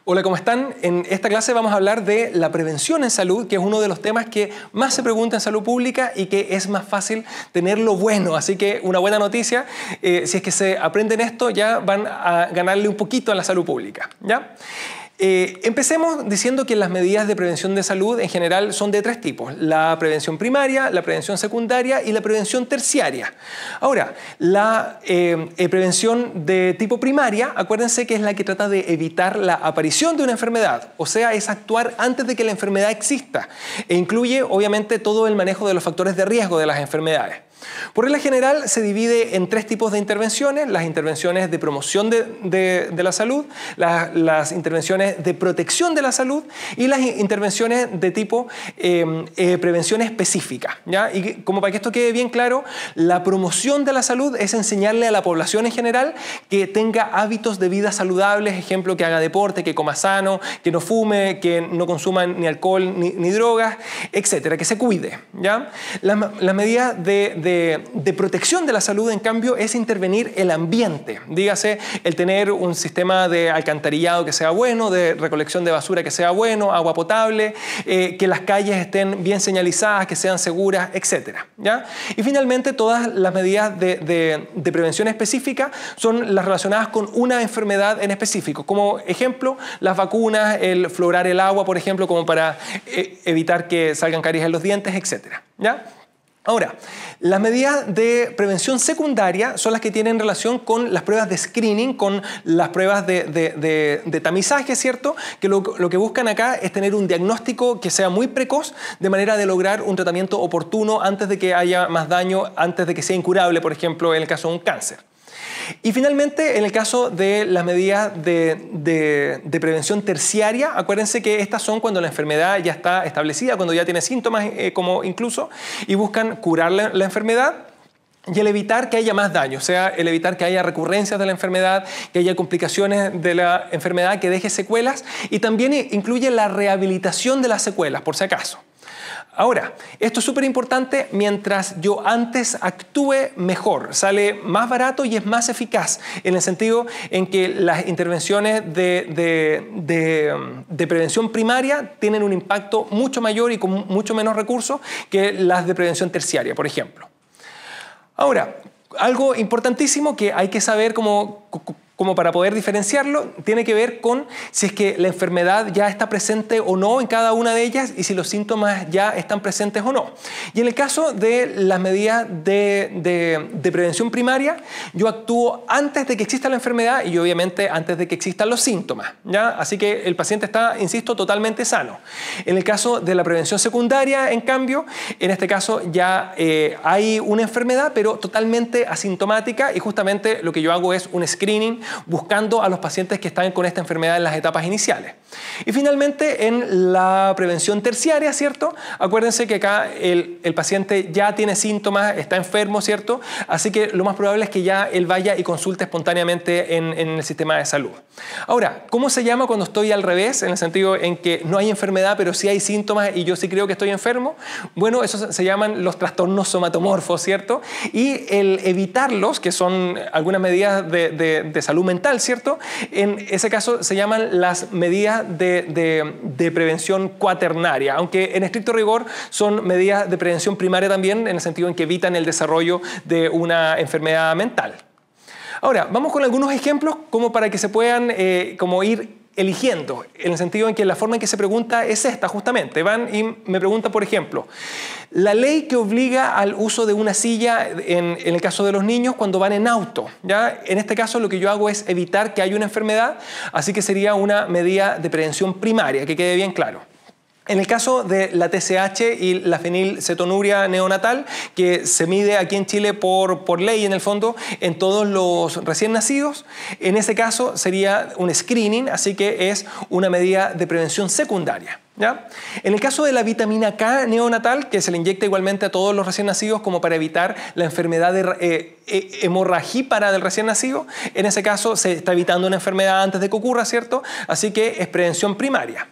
Hola, ¿cómo están? En esta clase vamos a hablar de la prevención en salud, que es uno de los temas que más se pregunta en salud pública y que es más fácil tenerlo bueno. Así que una buena noticia, si es que se aprenden esto, ya van a ganarle un poquito a la salud pública, ¿ya? Empecemos diciendo que las medidas de prevención de salud en general son de tres tipos: la prevención primaria, la prevención secundaria y la prevención terciaria. Ahora, la prevención de tipo primaria, acuérdense que es la que trata de evitar la aparición de una enfermedad, o sea, es actuar antes de que la enfermedad exista e incluye obviamente todo el manejo de los factores de riesgo de las enfermedades. Por regla general se divide en tres tipos de intervenciones: las intervenciones de promoción de la salud, las intervenciones de protección de la salud y las intervenciones de tipo prevención específica, ¿ya? Y como para que esto quede bien claro, la promoción de la salud es enseñarle a la población en general que tenga hábitos de vida saludables, ejemplo, que haga deporte, que coma sano, que no fume, que no consuma ni alcohol ni drogas, etcétera, que se cuide, ¿ya? Las medidas de protección de la salud, en cambio, es intervenir el ambiente. Dígase, el tener un sistema de alcantarillado que sea bueno, de recolección de basura que sea bueno, agua potable, que las calles estén bien señalizadas, que sean seguras, etcétera, ¿ya? Y finalmente, todas las medidas de prevención específica son las relacionadas con una enfermedad en específico. Como ejemplo, las vacunas, el fluorar el agua, por ejemplo, como para evitar que salgan caries en los dientes, etcétera, ¿ya? Ahora, las medidas de prevención secundaria son las que tienen relación con las pruebas de screening, con las pruebas de tamizaje, ¿cierto? Que lo que buscan acá es tener un diagnóstico que sea muy precoz, de manera de lograr un tratamiento oportuno antes de que haya más daño, antes de que sea incurable, por ejemplo, en el caso de un cáncer. Y finalmente, en el caso de las medidas de prevención terciaria, acuérdense que estas son cuando la enfermedad ya está establecida, cuando ya tiene síntomas como incluso, y buscan curar la enfermedad y el evitar que haya más daño, o sea, el evitar que haya recurrencias de la enfermedad, que haya complicaciones de la enfermedad, que deje secuelas, y también incluye la rehabilitación de las secuelas, por si acaso. Ahora, esto es súper importante: mientras yo antes actúe mejor, sale más barato y es más eficaz, en el sentido en que las intervenciones de prevención primaria tienen un impacto mucho mayor y con mucho menos recursos que las de prevención terciaria, por ejemplo. Ahora, algo importantísimo que hay que saber como para poder diferenciarlo, tiene que ver con si es que la enfermedad ya está presente o no en cada una de ellas y si los síntomas ya están presentes o no. Y en el caso de las medidas de prevención primaria, yo actúo antes de que exista la enfermedad y obviamente antes de que existan los síntomas, ¿ya? Así que el paciente está, insisto, totalmente sano. En el caso de la prevención secundaria, en cambio, en este caso ya hay una enfermedad, pero totalmente asintomática, y justamente lo que yo hago es un screening buscando a los pacientes que están con esta enfermedad en las etapas iniciales. Y finalmente, en la prevención terciaria, ¿cierto? Acuérdense que acá el paciente ya tiene síntomas, está enfermo, ¿cierto? Así que lo más probable es que ya él vaya y consulte espontáneamente en el sistema de salud. Ahora, ¿cómo se llama cuando estoy al revés? En el sentido en que no hay enfermedad, pero sí hay síntomas y yo sí creo que estoy enfermo. Bueno, eso se llaman los trastornos somatomorfos, ¿cierto? Y el evitarlos, que son algunas medidas de salud mental, ¿cierto? En ese caso se llaman las medidas de prevención cuaternaria, aunque en estricto rigor son medidas de prevención primaria también, en el sentido en que evitan el desarrollo de una enfermedad mental. Ahora, vamos con algunos ejemplos como para que se puedan como ir eligiendo, en el sentido en que la forma en que se pregunta es esta justamente. Van y me preguntan, por ejemplo, la ley que obliga al uso de una silla en el caso de los niños cuando van en auto, ¿ya? En este caso lo que yo hago es evitar que haya una enfermedad, así que sería una medida de prevención primaria, que quede bien claro. En el caso de la TSH y la fenilcetonuria neonatal, que se mide aquí en Chile por ley en el fondo en todos los recién nacidos, en ese caso sería un screening, así que es una medida de prevención secundaria, ¿ya? En el caso de la vitamina K neonatal, que se le inyecta igualmente a todos los recién nacidos como para evitar la enfermedad de hemorragípara del recién nacido, en ese caso se está evitando una enfermedad antes de que ocurra, ¿cierto? Así que es prevención primaria.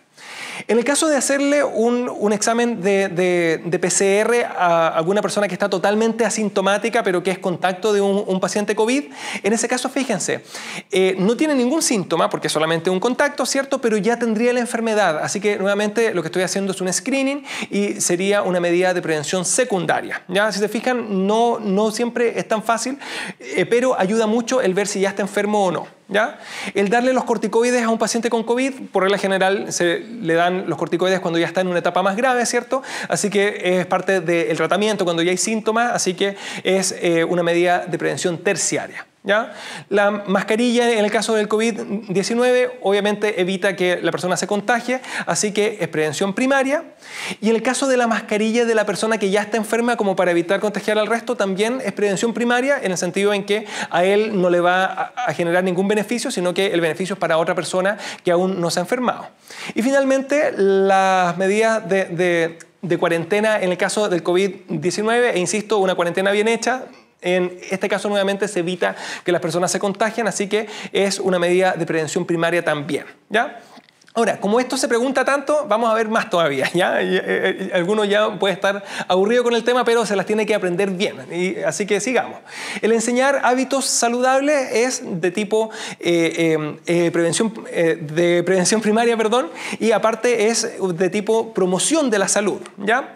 En el caso de hacerle un examen de PCR a alguna persona que está totalmente asintomática, pero que es contacto de un paciente COVID, en ese caso, fíjense, no tiene ningún síntoma, porque es solamente un contacto, ¿cierto? Pero ya tendría la enfermedad. Así que, nuevamente, lo que estoy haciendo es un screening y sería una medida de prevención secundaria. ¿Ya? Si se fijan, no siempre es tan fácil, pero ayuda mucho el ver si ya está enfermo o no. ¿Ya? El darle los corticoides a un paciente con COVID, por regla general, se le dan los corticoides cuando ya está en una etapa más grave, ¿cierto? Así que es parte del tratamiento cuando ya hay síntomas, así que es una medida de prevención terciaria. ¿Ya? La mascarilla en el caso del COVID-19 obviamente evita que la persona se contagie, así que es prevención primaria. Y en el caso de la mascarilla de la persona que ya está enferma, como para evitar contagiar al resto, también es prevención primaria, en el sentido en que a él no le va a generar ningún beneficio, sino que el beneficio es para otra persona que aún no se ha enfermado. Y finalmente, las medidas de cuarentena en el caso del COVID-19, e insisto, una cuarentena bien hecha. En este caso, nuevamente, se evita que las personas se contagien, así que es una medida de prevención primaria también. ¿Ya? Ahora, como esto se pregunta tanto, vamos a ver más todavía, ¿ya? Algunos ya puede estar aburrido con el tema, pero se las tiene que aprender bien. Así que sigamos. El enseñar hábitos saludables es de tipo prevención primaria, perdón, y aparte es de tipo promoción de la salud, ¿ya?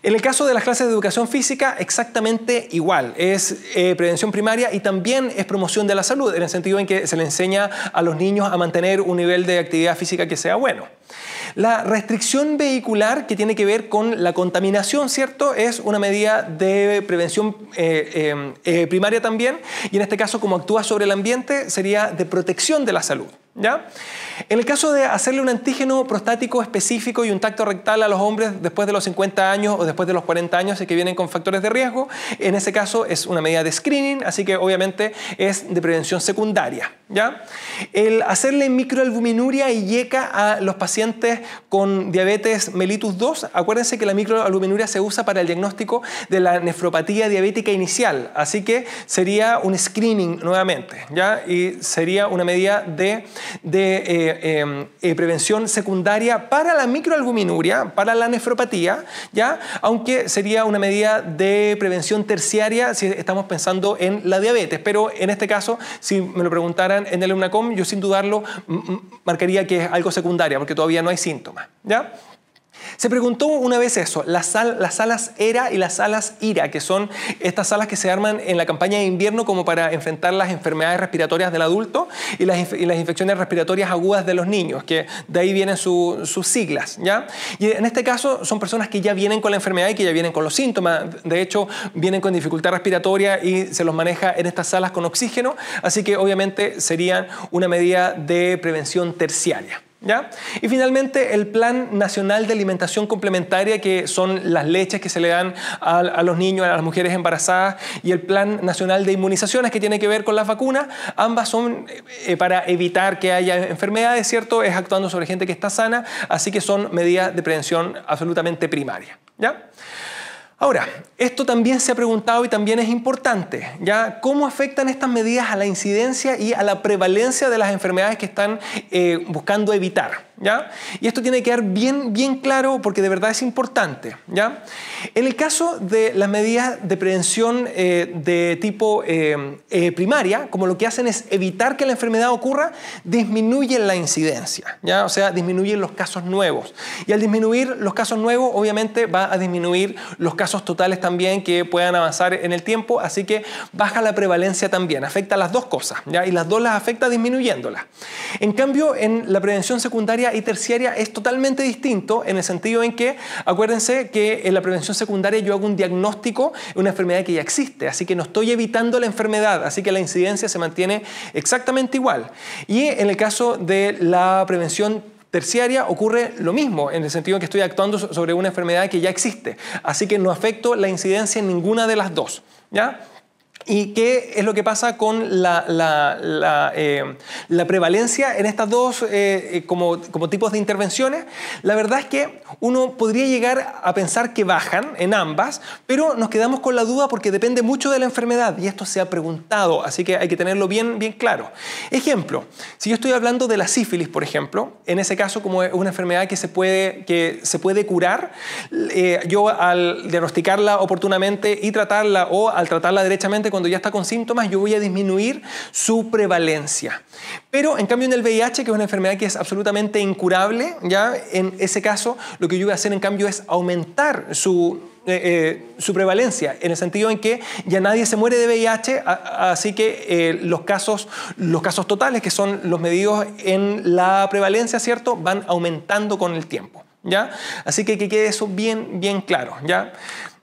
En el caso de las clases de educación física, exactamente igual. Es prevención primaria y también es promoción de la salud, en el sentido en que se le enseña a los niños a mantener un nivel de actividad física que sea bueno. La restricción vehicular, que tiene que ver con la contaminación, ¿cierto? Es una medida de prevención primaria también, y en este caso, como actúa sobre el ambiente, sería de protección de la salud. ¿Ya? En el caso de hacerle un antígeno prostático específico y un tacto rectal a los hombres después de los 50 años o después de los 40 años y que vienen con factores de riesgo, en ese caso es una medida de screening, así que obviamente es de prevención secundaria. ¿Ya? El hacerle microalbuminuria y IECA a los pacientes con diabetes mellitus 2, acuérdense que la microalbuminuria se usa para el diagnóstico de la nefropatía diabética inicial, así que sería un screening nuevamente, ¿ya? Y sería una medida de prevención secundaria para la microalbuminuria, para la nefropatía, ¿ya? Aunque sería una medida de prevención terciaria si estamos pensando en la diabetes, pero en este caso, si me lo preguntaran en el EUNACOM, yo sin dudarlo marcaría que es algo secundaria, porque todavía no hay síntomas, ¿ya? Se preguntó una vez eso, las salas ERA y las salas IRA, que son estas salas que se arman en la campaña de invierno como para enfrentar las enfermedades respiratorias del adulto y las infecciones respiratorias agudas de los niños, que de ahí vienen sus siglas, ¿ya? Y en este caso son personas que ya vienen con la enfermedad y que ya vienen con los síntomas. De hecho, vienen con dificultad respiratoria y se los maneja en estas salas con oxígeno, así que obviamente serían una medida de prevención terciaria. ¿Ya? Y finalmente el Plan Nacional de Alimentación Complementaria, que son las leches que se le dan a los niños, a las mujeres embarazadas, y el Plan Nacional de Inmunizaciones, que tiene que ver con las vacunas. Ambas son para evitar que haya enfermedades, ¿cierto? Es actuando sobre gente que está sana, así que son medidas de prevención absolutamente primaria. ¿Ya? Ahora, esto también se ha preguntado y también es importante, ¿ya? ¿Cómo afectan estas medidas a la incidencia y a la prevalencia de las enfermedades que están buscando evitar? ¿Ya? Y esto tiene que quedar bien claro porque de verdad es importante, ¿ya? En el caso de las medidas de prevención de tipo primaria, como lo que hacen es evitar que la enfermedad ocurra, disminuyen la incidencia, ¿ya? O sea, disminuyen los casos nuevos. Y al disminuir los casos nuevos, obviamente va a disminuir los casos totales también que puedan avanzar en el tiempo, así que baja la prevalencia también, afecta a las dos cosas, ¿ya? Y las dos las afecta disminuyéndolas. En cambio, en la prevención secundaria y terciaria es totalmente distinto en el sentido en que, acuérdense que en la prevención secundaria yo hago un diagnóstico de una enfermedad que ya existe, así que no estoy evitando la enfermedad, así que la incidencia se mantiene exactamente igual. Y en el caso de la prevención terciaria ocurre lo mismo, en el sentido en que estoy actuando sobre una enfermedad que ya existe, así que no afecto la incidencia en ninguna de las dos, ¿ya? ¿Y qué es lo que pasa con la prevalencia en estas dos como tipos de intervenciones? La verdad es que uno podría llegar a pensar que bajan en ambas, pero nos quedamos con la duda porque depende mucho de la enfermedad y esto se ha preguntado, así que hay que tenerlo bien claro. Ejemplo, si yo estoy hablando de la sífilis, por ejemplo, en ese caso como es una enfermedad que se puede curar, yo al diagnosticarla oportunamente y tratarla o al tratarla derechamente cuando ya está con síntomas, yo voy a disminuir su prevalencia. Pero en cambio en el VIH, que es una enfermedad que es absolutamente incurable, ¿ya? En ese caso lo que yo voy a hacer en cambio es aumentar su prevalencia, en el sentido en que ya nadie se muere de VIH, así que los casos totales, que son los medidos en la prevalencia, ¿cierto?, van aumentando con el tiempo, ¿ya? Así que quede eso bien claro, ¿ya?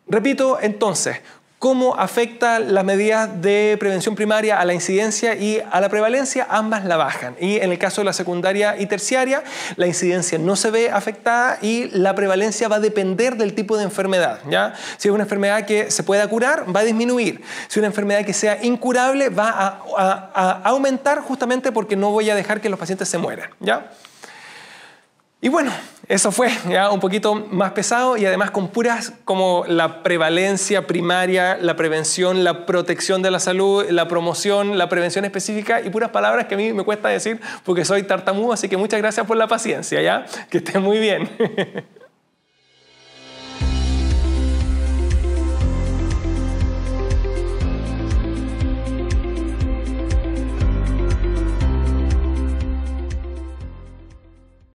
Repito, entonces, ¿cómo afecta las medidas de prevención primaria a la incidencia y a la prevalencia? Ambas la bajan. Y en el caso de la secundaria y terciaria, la incidencia no se ve afectada y la prevalencia va a depender del tipo de enfermedad, ¿ya? Si es una enfermedad que se pueda curar, va a disminuir. Si es una enfermedad que sea incurable, va a aumentar justamente porque no voy a dejar que los pacientes se mueran, ¿ya? Y bueno, eso fue ya un poquito más pesado y además con puras como la prevalencia primaria, la prevención, la protección de la salud, la promoción, la prevención específica y puras palabras que a mí me cuesta decir porque soy tartamudo, así que muchas gracias por la paciencia, ¿ya? Que estén muy bien.